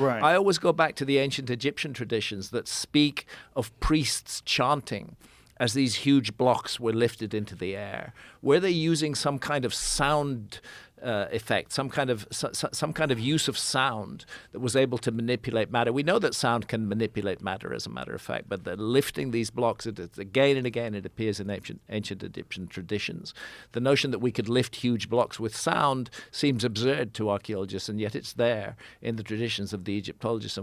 Right. I always go back to the ancient Egyptian traditions that speak of priests chanting as these huge blocks were lifted into the air. Were they using some kind of sound effect, some kind of use of sound that was able to manipulate matter? We know that sound can manipulate matter, as a matter of fact, but they're lifting these blocks. Again and again, it appears in ancient Egyptian traditions. The notion that we could lift huge blocks with sound seems absurd to archaeologists, and yet it's there in the traditions of the Egyptologists.